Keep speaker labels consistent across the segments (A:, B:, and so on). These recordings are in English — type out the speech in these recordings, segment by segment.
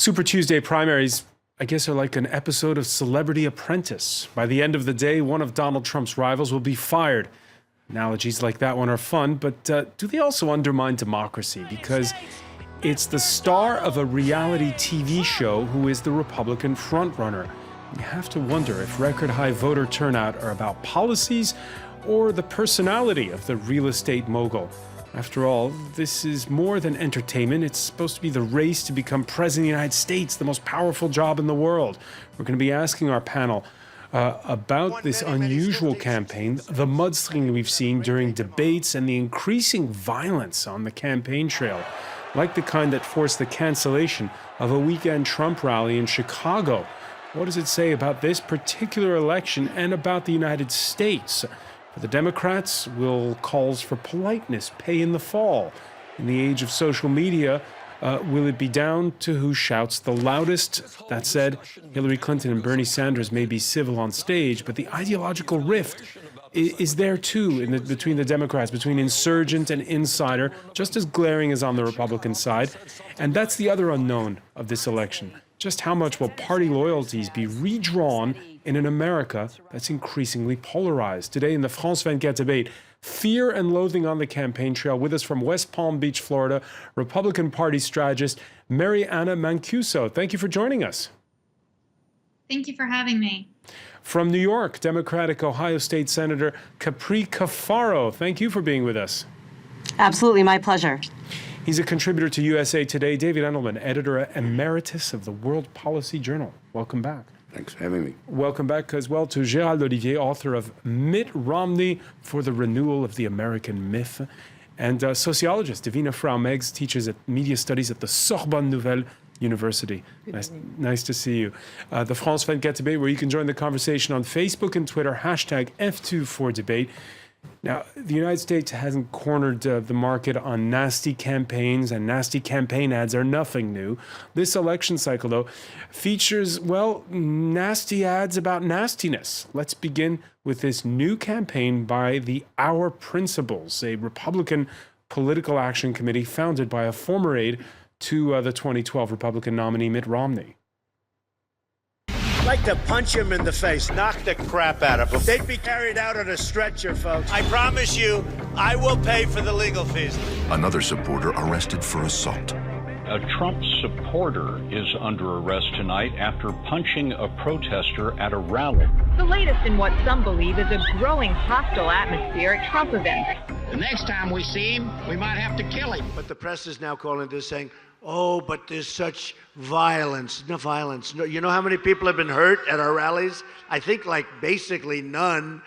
A: Super Tuesday primaries, I guess, are like an episode of Celebrity Apprentice. By the end of the day, one of Donald Trump's rivals will be fired. Analogies like that one are fun, but do they also undermine democracy? Because it's the star of a reality TV show who is the Republican frontrunner. You have to wonder if record-high voter turnout are about policies or the personality of the real estate mogul. After all, this is more than entertainment. It's supposed to be the race to become president of the United States, the most powerful job in the world. We're going to be asking our panel about this unusual campaign, the mudslinging we've seen during debates, and the increasing violence on the campaign trail, like the kind that forced the cancellation of a weekend Trump rally in Chicago. What does it say about this particular election and about the United States? For the Democrats, will calls for politeness pay in the fall? In the age of social media, will it be down to who shouts the loudest? That said, Hillary Clinton and Bernie Sanders may be civil on stage, but the ideological rift is there too between the Democrats, between insurgent and insider, just as glaring as on the Republican side. And that's the other unknown of this election. Just how much will party loyalties be redrawn in an America that's increasingly polarized? Today in the France 24 debate, fear and loathing on the campaign trail. With us from West Palm Beach, Florida, Republican Party strategist Mariana Mancuso. Thank you for joining us.
B: Thank you for having me.
A: From New York, Democratic Ohio State Senator Capri Cafaro. Thank you for being with us.
C: Absolutely, my pleasure.
A: He's a contributor to USA Today. David Endelman, editor emeritus of the World Policy Journal. Welcome back.
D: Thanks for having me.
A: Welcome back as well to Gérald Olivier, author of Mitt Romney for the Renewal of the American Myth, and sociologist Davina Frau-Meggs teaches media studies at the Sorbonne Nouvelle University. Nice to see you. The France 24 debate, where you can join the conversation on Facebook and Twitter, hashtag F24debate. Now, the United States hasn't cornered the market on nasty campaigns, and nasty campaign ads are nothing new. This election cycle, though, features, well, nasty ads about nastiness. Let's begin with this new campaign by the Our Principles, a Republican political action committee founded by a former aide to the 2012 Republican nominee Mitt Romney.
E: I'd like to punch him in the face, knock the crap out of him. They'd be carried out on a stretcher, folks. I promise you, I will pay for the legal fees.
F: Another supporter arrested for assault.
G: A Trump supporter is under arrest tonight after punching a protester at a rally.
H: The latest in what some believe is a growing hostile atmosphere at Trump events.
I: The next time we see him, we might have to kill him.
E: But the press is now calling this, saying, oh, but there's such violence. No violence. No, you know how many people have been hurt at our rallies? I think like basically none,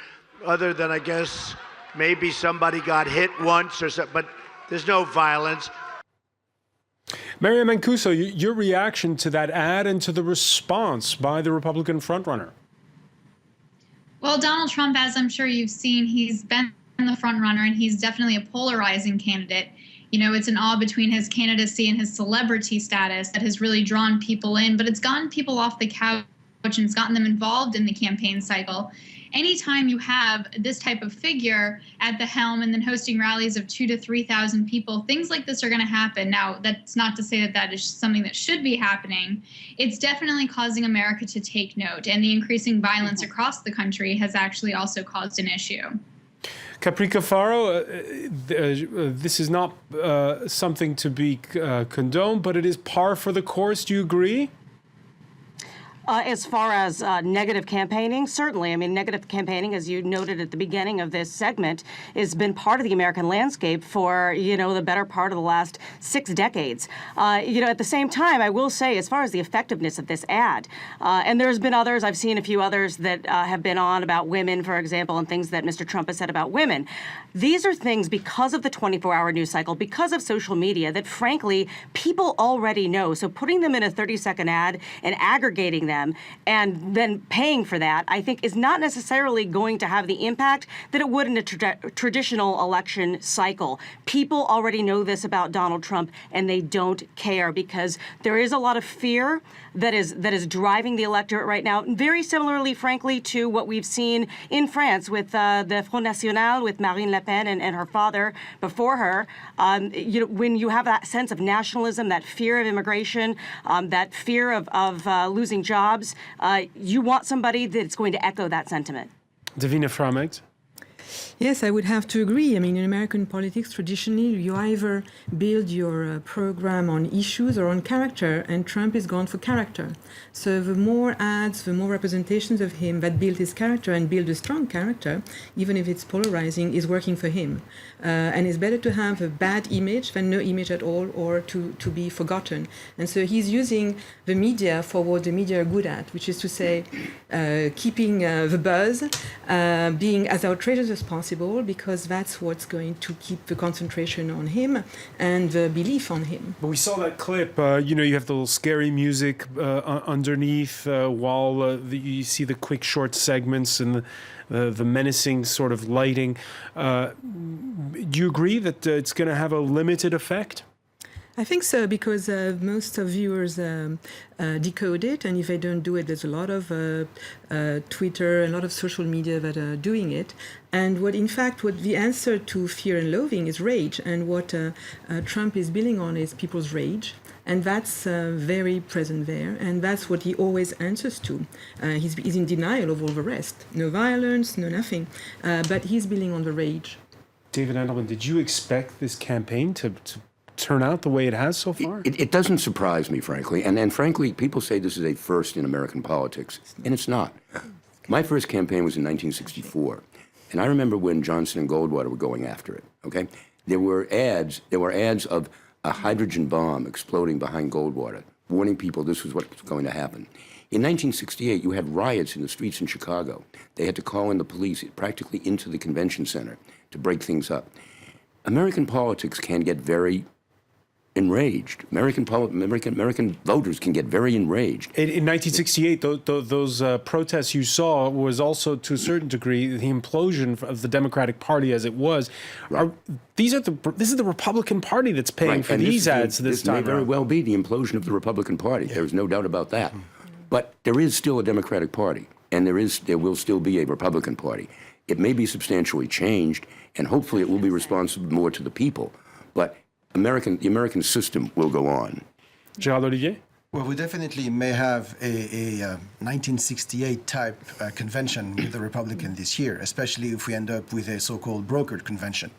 E: other than I guess maybe somebody got hit once or something, but there's no violence.
A: Mariana Mancuso, your reaction to that ad and to the response by the Republican frontrunner?
B: Well, Donald Trump, as I'm sure you've seen, he's been the frontrunner, and he's definitely a polarizing candidate. You know, it's an awe between his candidacy and his celebrity status that has really drawn people in, but it's gotten people off the couch and it's gotten them involved in the campaign cycle. Anytime you have this type of figure at the helm and then hosting rallies of 2,000 to 3,000 people, things like this are going to happen. Now, that's not to say that that is something that should be happening. It's definitely causing America to take note, and the increasing violence across the country has actually also caused an issue.
A: Capri Cafaro, this is not something to be condoned, but it is par for the course. Do you agree?
C: As far as negative campaigning, certainly. I mean, negative campaigning, as you noted at the beginning of this segment, has been part of the American landscape for, the better part of the last 6 decades. At the same time, I will say, as far as the effectiveness of this ad, and there's been others, I've seen a few others that have been on about women, for example, and things that Mr. Trump has said about women. These are things, because of the 24-hour news cycle, because of social media, that frankly, people already know. So putting them in a 30-second ad and aggregating them them and then paying for that, I think is not necessarily going to have the impact that it would in a traditional election cycle. People already know this about Donald Trump, and they don't care because there is a lot of fear that is driving the electorate right now. Very similarly, frankly, to what we've seen in France with the Front National, with Marine Le Pen and her father before her. When you have that sense of nationalism, that fear of immigration, that fear of losing jobs, you want somebody that's going to echo that sentiment.
A: Davina Framegt.
D: Yes, I would have to agree. I mean, in American politics, traditionally, you either build your program on issues or on character, and Trump is gone for character. So the more ads, the more representations of him that build his character and build a strong character, even if it's polarizing, is working for him. And it's better to have a bad image than no image at all, or to be forgotten. And so he's using the media for what the media are good at, which is to say, keeping the buzz, being as outrageous as possible, because that's what's going to keep the concentration on him and the belief on him.
A: But we saw that clip. You have the little scary music underneath while you see the quick short segments and the menacing sort of lighting. Do you agree that it's going to have a limited effect?
D: I think so, because most of viewers decode it, and if they don't do it, there's a lot of Twitter, a lot of social media that are doing it. And what the answer to fear and loathing is rage, and what Trump is building on is people's rage. And that's very present there, and that's what he always answers to. He's in denial of all the rest. No violence, no nothing, but he's building on the rage.
A: David Endelman, did you expect this campaign to turn out the way it has so far?
J: It doesn't surprise me, frankly. And frankly, people say this is a first in American politics, and it's not. My first campaign was in 1964, and I remember when Johnson and Goldwater were going after it, okay? There were ads of a hydrogen bomb exploding behind Goldwater, warning people this was what was going to happen. In 1968, you had riots in the streets in Chicago. They had to call in the police practically into the convention center to break things up. American politics can get very enraged. American voters can get very enraged.
A: In 1968, those protests you saw was also, to a certain degree, the implosion of the Democratic Party as it was.
J: Right.
A: This is the Republican Party that's paying for these ads this time.
J: This may very well be the implosion of the Republican Party. There's no doubt about that. But there is still a Democratic Party, and there will still be a Republican Party. It may be substantially changed, and hopefully it will be responsive more to the people. But the American system will go on.
A: Gérald Olivier?
K: Well, we definitely may have a 1968 type convention with the Republican this year, especially if we end up with a so-called brokered convention.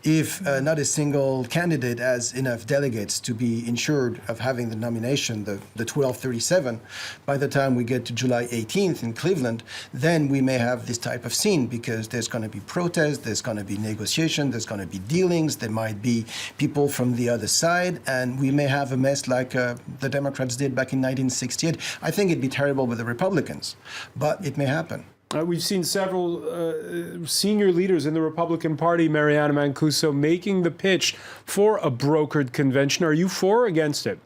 K: If not a single candidate has enough delegates to be ensured of having the nomination, the 1237, by the time we get to July 18th in Cleveland, then we may have this type of scene, because there's going to be protests, there's going to be negotiation, there's going to be dealings, there might be people from the other side, and we may have a mess like the Democrats did back in 1968. I think it'd be terrible with the Republicans, but it may happen.
A: We've seen several senior leaders in the Republican Party, Mariana Mancuso, making the pitch for a brokered convention. Are you for or against it?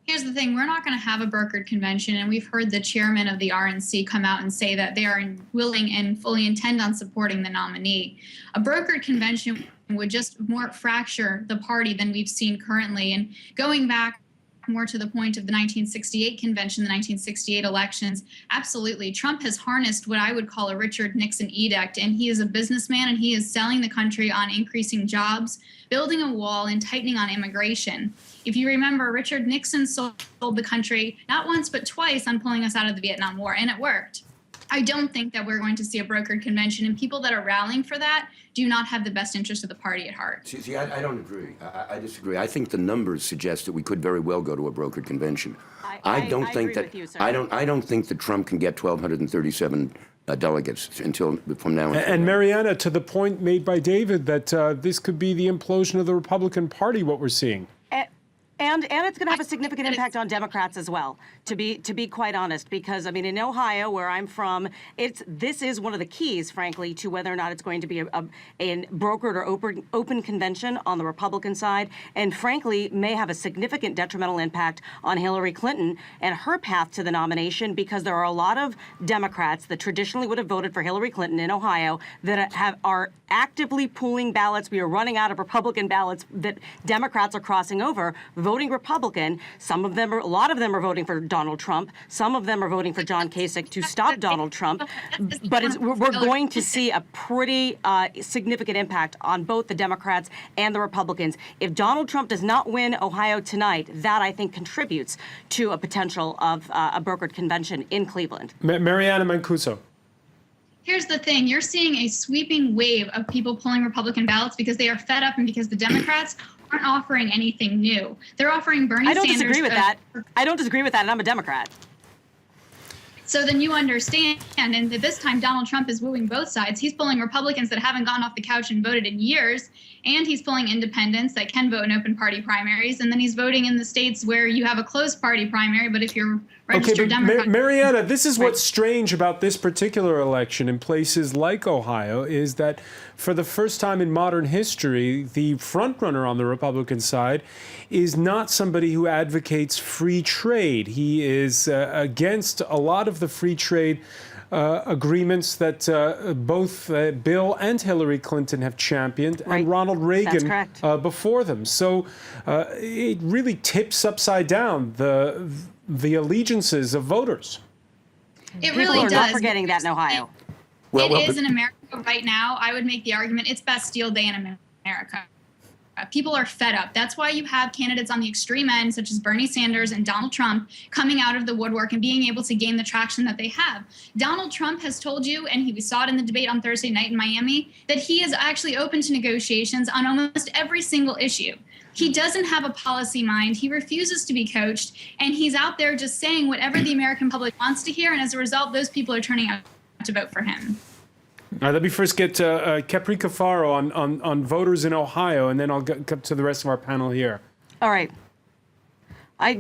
B: Here's the thing, we're not going to have a brokered convention, and we've heard the chairman of the RNC come out and say that they are willing and fully intend on supporting the nominee. A brokered convention would just more fracture the party than we've seen currently. And going back more to the point of the 1968 convention, the 1968 elections, absolutely. Trump has harnessed what I would call a Richard Nixon edict, and he is a businessman, and he is selling the country on increasing jobs, building a wall, and tightening on immigration. If you remember, Richard Nixon sold the country not once but twice on pulling us out of the Vietnam War, and it worked. I don't think that we're going to see a brokered convention, and people that are rallying for that do not have the best interest of the party at heart.
J: See, I don't agree. I disagree. I think the numbers suggest that we could very well go to a brokered convention. I don't think that. I don't think that Trump can get 1,237 delegates until from now on.
A: And Mariana, to the point made by David that this could be the implosion of the Republican Party, what we're seeing.
C: And it's going to have a significant impact on Democrats as well, to be quite honest, because I mean in Ohio, where I'm from, this is one of the keys, frankly, to whether or not it's going to be a brokered or open convention on the Republican side, and frankly may have a significant detrimental impact on Hillary Clinton and her path to the nomination, because there are a lot of Democrats that traditionally would have voted for Hillary Clinton in Ohio that are actively pooling ballots. We are running out of Republican ballots that Democrats are crossing over, voting Republican. A lot of them are voting for Donald Trump. Some of them are voting for John Kasich to stop Donald Trump. But we're going to see a pretty significant impact on both the Democrats and the Republicans. If Donald Trump does not win Ohio tonight, that I think contributes to a potential of a brokered convention in Cleveland.
A: Mariana Mancuso.
B: Here's the thing. You're seeing a sweeping wave of people pulling Republican ballots because they are fed up and because the Democrats aren't offering anything new. They're offering Bernie Sanders.
C: I don't disagree with that. I don't disagree with that, and I'm a Democrat.
B: So then you understand, and this time Donald Trump is wooing both sides. He's pulling Republicans that haven't gone off the couch and voted in years, and he's pulling independents that can vote in open party primaries, and then he's voting in the states where you have a closed party primary, but if you're registered Democrat...
A: Mariana, this is what's strange about this particular election in places like Ohio, is that for the first time in modern history, the frontrunner on the Republican side is not somebody who advocates free trade. He is against a lot of the free trade agreements that both Bill and Hillary Clinton have championed, and Ronald Reagan before them. So it really tips upside down the allegiances of voters.
B: It really
C: People are
B: does.
C: not forgetting that in Ohio.
B: It is in America right now. I would make the argument it's Bastille Day in America. People are fed up. That's why you have candidates on the extreme end, such as Bernie Sanders and Donald Trump, coming out of the woodwork and being able to gain the traction that they have. Donald Trump has told you, and we saw it in the debate on Thursday night in Miami, that he is actually open to negotiations on almost every single issue. He doesn't have a policy mind. He refuses to be coached, and he's out there just saying whatever the American public wants to hear, and as a result, those people are turning out to vote for him.
A: All right, let me first get Capri Cafaro on voters in Ohio, and then I'll get to the rest of our panel here.
C: All right.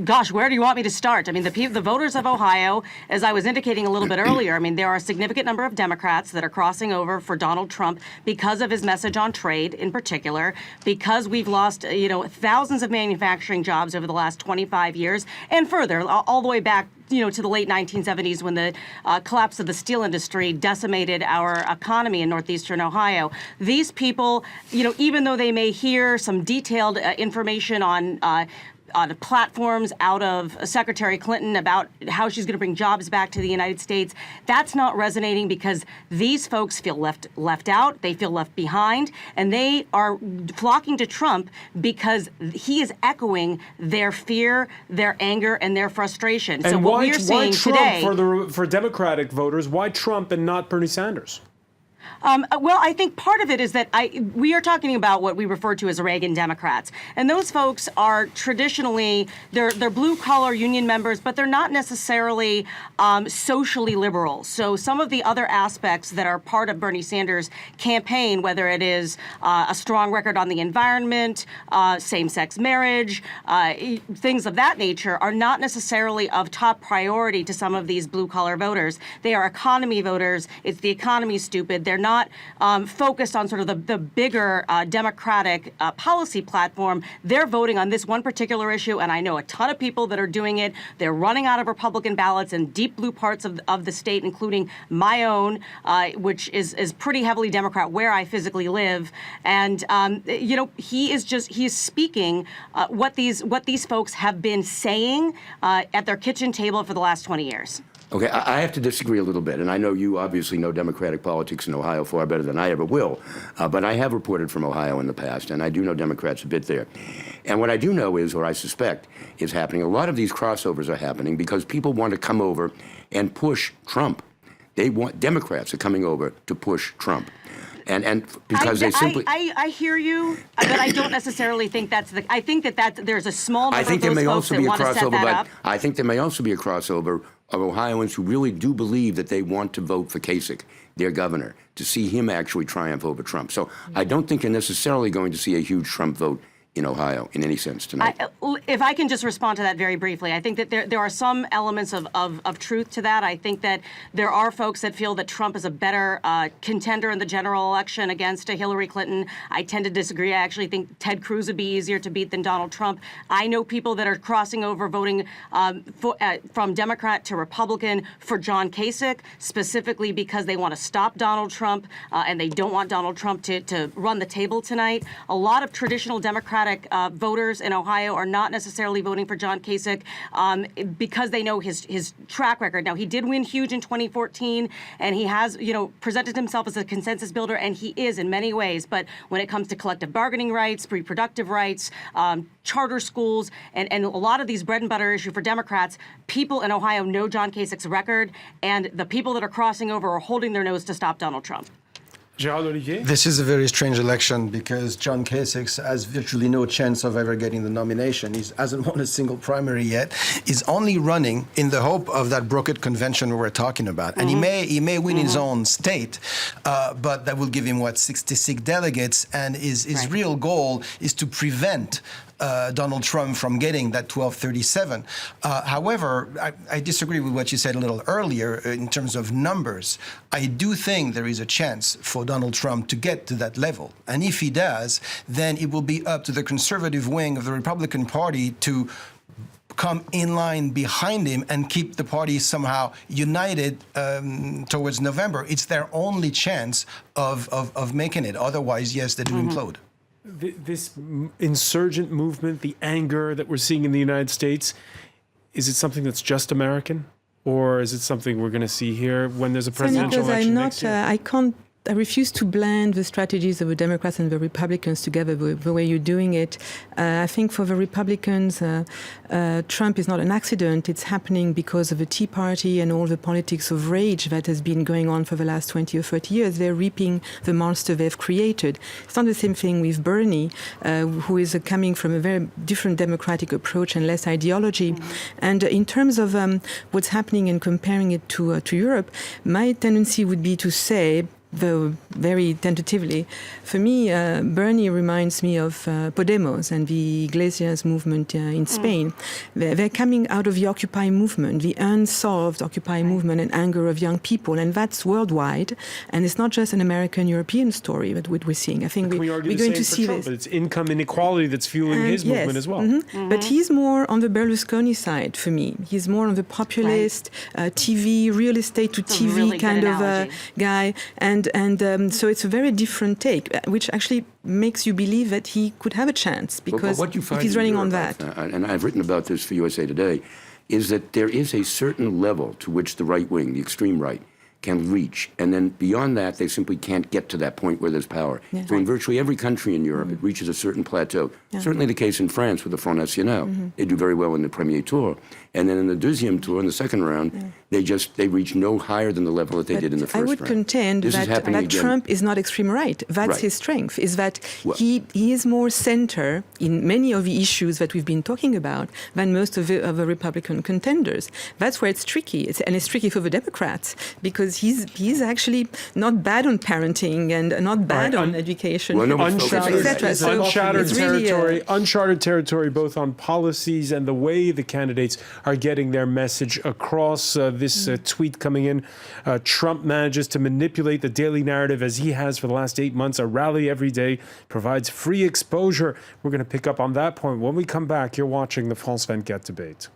C: Gosh, where do you want me to start? I mean, the voters of Ohio, as I was indicating a little bit earlier, I mean, there are a significant number of Democrats that are crossing over for Donald Trump because of his message on trade in particular, because we've lost, thousands of manufacturing jobs over the last 25 years, and further, all the way back to the late 1970s when the collapse of the steel industry decimated our economy in northeastern Ohio. These people, even though they may hear some detailed information on platforms out of Secretary Clinton about how she's going to bring jobs back to the United States, that's not resonating because these folks feel left out, they feel left behind, and they are flocking to Trump because he is echoing their fear, their anger, and their frustration.
A: And
C: so what we're seeing today,
A: for Democratic voters, why Trump and not Bernie Sanders?
C: Well, I think part of it is that we are talking about what we refer to as Reagan Democrats. And those folks are traditionally, they're blue-collar union members, but they're not necessarily socially liberal. So some of the other aspects that are part of Bernie Sanders' campaign, whether it is a strong record on the environment, same-sex marriage, things of that nature, are not necessarily of top priority to some of these blue-collar voters. They are economy voters. It's the economy stupid. They're not focused on sort of the bigger Democratic policy platform. They're voting on this one particular issue, and I know a ton of people that are doing it. They're running out of Republican ballots in deep blue parts of the state, including my own, which is pretty heavily Democrat where I physically live. And he is speaking what these folks have been saying at their kitchen table for the last 20 years.
J: Okay, I have to disagree a little bit, and I know you obviously know Democratic politics in Ohio far better than I ever will, but I have reported from Ohio in the past, and I do know Democrats a bit there. And what I do know is, or I suspect is happening, a lot of these crossovers are happening because people want to come over and push Trump. Democrats are coming over to push Trump. And because they simply...
C: I hear you, but I don't necessarily think that's the... I think that there's a small number of those folks that want to set that up.
J: I think there may also be a crossover of Ohioans who really do believe that they want to vote for Kasich, their governor, to see him actually triumph over Trump. So I don't think you're necessarily going to see a huge Trump vote in Ohio in any sense tonight.
C: If I can just respond to that very briefly, I think that there are some elements of truth to that. I think that there are folks that feel that Trump is a better contender in the general election against Hillary Clinton. I tend to disagree. I actually think Ted Cruz would be easier to beat than Donald Trump. I know people that are crossing over voting from Democrat to Republican for John Kasich, specifically because they want to stop Donald Trump and they don't want Donald Trump to run the table tonight. A lot of traditional Democratic voters in Ohio are not necessarily voting for John Kasich because they know his track record. Now, he did win huge in 2014, and he has, presented himself as a consensus builder, and he is in many ways. But when it comes to collective bargaining rights, reproductive rights, charter schools, and a lot of these bread and butter issues for Democrats, people in Ohio know John Kasich's record, and the people that are crossing over are holding their nose to stop Donald Trump.
A: Gérald Olivier?
K: This is a very strange election because John Kasich has virtually no chance of ever getting the nomination. He hasn't won a single primary yet. He's only running in the hope of that brokered convention we were talking about. And he may win his own state, but that will give him, 66 delegates. And his real goal is to prevent Donald Trump from getting that 1237. However, I disagree with what you said a little earlier in terms of numbers. I do think there is a chance for Donald Trump to get to that level. And if he does, then it will be up to the conservative wing of the Republican Party to come in line behind him and keep the party somehow united towards November. It's their only chance of making it. Otherwise, yes, they do implode.
A: This insurgent movement, the anger that we're seeing in the United States, is it something that's just American? Or is it something we're going to see here when there's a presidential election next year?
D: I refuse to blend the strategies of the Democrats and the Republicans together the way you're doing it. I think for the Republicans, Trump is not an accident. It's happening because of the Tea Party and all the politics of rage that has been going on for the last 20 or 30 years. They're reaping the monster they've created. It's not the same thing with Bernie, who is coming from a very different democratic approach and less ideology. And in terms of what's happening and comparing it to Europe, my tendency would be to say, though very tentatively, for me, Bernie reminds me of Podemos and the Iglesias movement in Spain. They're coming out of the Occupy movement, the unsolved Occupy movement and anger of young people, and that's worldwide. And it's not just an American-European story that we're seeing. I think we're going to see
A: this. But it's income inequality that's fueling his movement as well.
D: But he's more on the Berlusconi side for me. He's more on the populist, TV, real estate to TV really kind of guy. And so it's a very different take, which actually makes you believe that he could have a chance because if he's running on that.
J: And I've written about this for USA Today, is that there is a certain level to which the right wing, the extreme right, can reach. And then beyond that, they simply can't get to that point where there's power. Yeah. So in virtually every country in Europe, it reaches a certain plateau. Yeah. Certainly the case in France with the Front National. They do very well in the premier tour. And then in the deuxième tour, in the second round, they reach no higher than the level that they did in the first round.
D: I would contend that Trump is not extreme right. That's his strength, is that he is more center in many of the issues that we've been talking about than most of the Republican contenders. That's where it's tricky. And it's tricky for the Democrats because he's actually not bad on parenting and not bad on education,
A: uncharted territory, both on policies and the way the candidates are getting their message across. This tweet coming in, Trump manages to manipulate the daily narrative as he has for the last 8 months. A rally every day provides free exposure. We're going to pick up on that point when we come back. You're watching the France 24 debate.